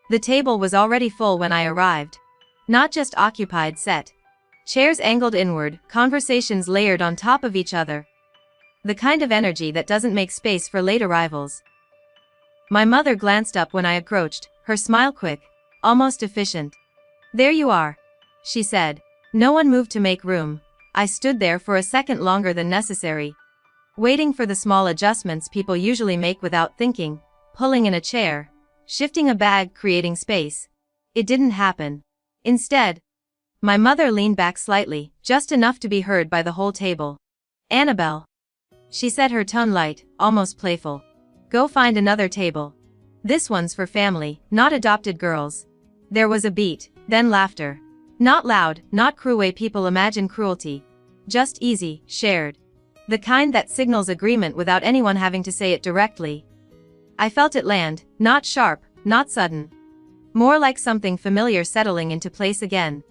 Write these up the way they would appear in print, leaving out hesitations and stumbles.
The table was already full when I arrived. Not just occupied set. Chairs angled inward, conversations layered on top of each other. The kind of energy that doesn't make space for late arrivals. My mother glanced up when I approached, her smile quick, almost efficient. "There you are," she said. No one moved to make room. I stood there for a second longer than necessary, waiting for the small adjustments people usually make without thinking, pulling in a chair, shifting a bag, creating space. It didn't happen. Instead, my mother leaned back slightly, just enough to be heard by the whole table. "Annabelle," she said, her tone light, almost playful. "Go find another table. This one's for family, not adopted girls." There was a beat, then laughter. Not loud, not cruel way people imagine cruelty. Just easy, shared. The kind that signals agreement without anyone having to say it directly. I felt it land, not sharp, not sudden. More like something familiar settling into place again.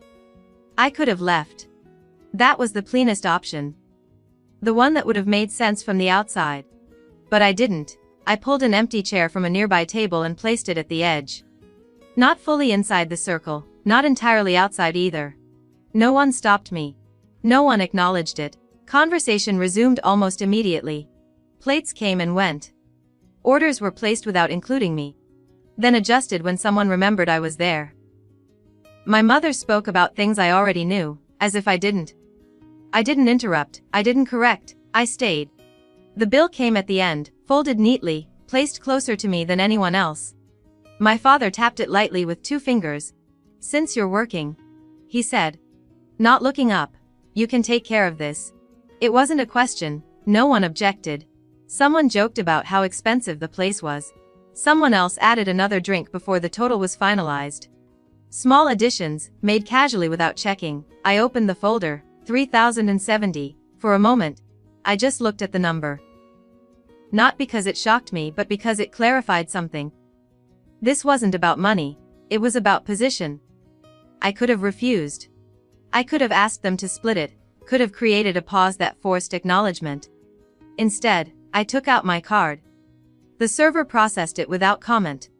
I could have left. That was the cleanest option. The one that would have made sense from the outside. But I didn't. I pulled an empty chair from a nearby table and placed it at the edge. Not fully inside the circle, not entirely outside either. No one stopped me. No one acknowledged it. Conversation resumed almost immediately. Plates came and went. Orders were placed without including me. Then adjusted when someone remembered I was there. My mother spoke about things I already knew, as if I didn't. I didn't interrupt, I didn't correct, I stayed. The bill came at the end, folded neatly, placed closer to me than anyone else. My father tapped it lightly with 2 fingers. "Since you're working," he said. Not looking up. "You can take care of this." It wasn't a question, no one objected. Someone joked about how expensive the place was. Someone else added another drink before the total was finalized. Small additions, made casually without checking. I opened the folder, 3,070. For a moment, I just looked at the number. Not because it shocked me, but because it clarified something. This wasn't about money, it was about position. I could have refused. I could have asked them to split it, could have created a pause that forced acknowledgement. Instead, I took out my card. The server processed it without comment.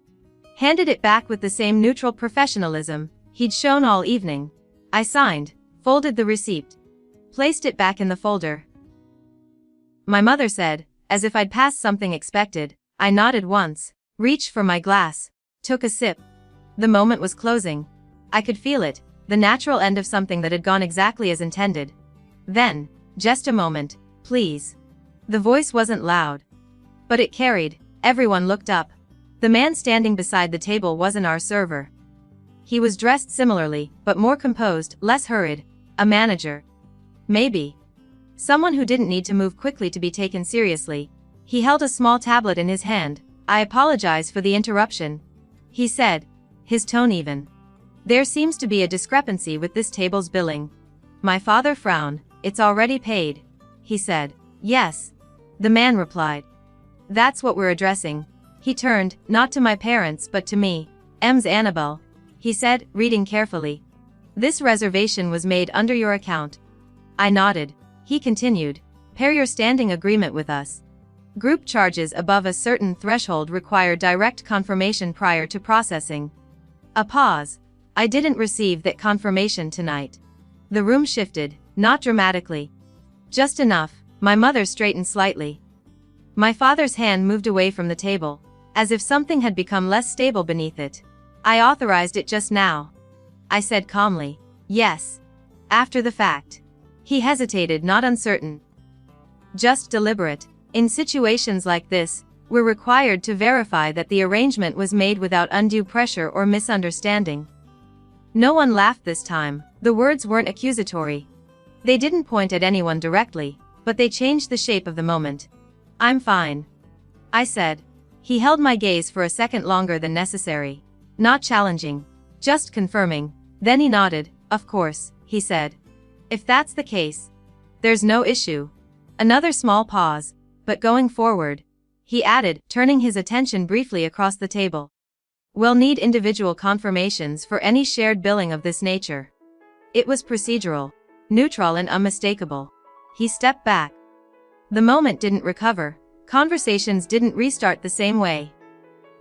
Handed it back with the same neutral professionalism he'd shown all evening. I signed, folded the receipt, placed it back in the folder. My mother said, as if I'd passed something expected. I nodded once, reached for my glass, took a sip. The moment was closing. I could feel it, the natural end of something that had gone exactly as intended. Then, "Just a moment, please." The voice wasn't loud, but it carried. Everyone looked up. The man standing beside the table wasn't our server. He was dressed similarly, but more composed, less hurried. A manager. Maybe. Someone who didn't need to move quickly to be taken seriously. He held a small tablet in his hand. "I apologize for the interruption," he said, his tone even. "There seems to be a discrepancy with this table's billing." My father frowned. "It's already paid," he said. "Yes," the man replied. "That's what we're addressing." He turned, not to my parents but to me. "M's Annabelle," he said, reading carefully. "This reservation was made under your account." I nodded. He continued. "Per your standing agreement with us, group charges above a certain threshold require direct confirmation prior to processing." A pause. "I didn't receive that confirmation tonight." The room shifted, not dramatically. Just enough. My mother straightened slightly. My father's hand moved away from the table, as if something had become less stable beneath it. "I authorized it just now," I said calmly. "Yes." "After the fact." He hesitated, not uncertain. "Just deliberate. In situations like this, we're required to verify that the arrangement was made without undue pressure or misunderstanding." No one laughed this time. The words weren't accusatory. They didn't point at anyone directly, but they changed the shape of the moment. "I'm fine," I said. He held my gaze for a second longer than necessary. Not challenging, just confirming. Then he nodded. "Of course," he said. "If that's the case, there's no issue." Another small pause. "But going forward," he added, turning his attention briefly across the table, "we'll need individual confirmations for any shared billing of this nature." It was procedural, neutral and unmistakable. He stepped back. The moment didn't recover. Conversations didn't restart the same way.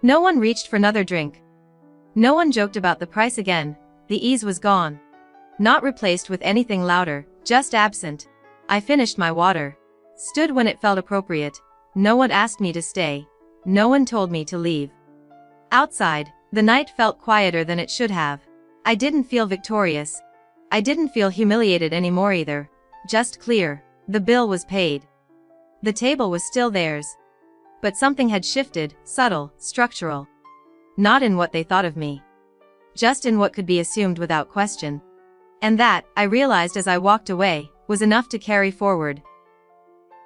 No one reached for another drink. No one joked about the price again, the ease was gone. Not replaced with anything louder, just absent. I finished my water. Stood when it felt appropriate. No one asked me to stay. No one told me to leave. Outside, the night felt quieter than it should have. I didn't feel victorious. I didn't feel humiliated anymore either. Just clear. The bill was paid. The table was still theirs. But something had shifted, subtle, structural. Not in what they thought of me. Just in what could be assumed without question. And that, I realized as I walked away, was enough to carry forward.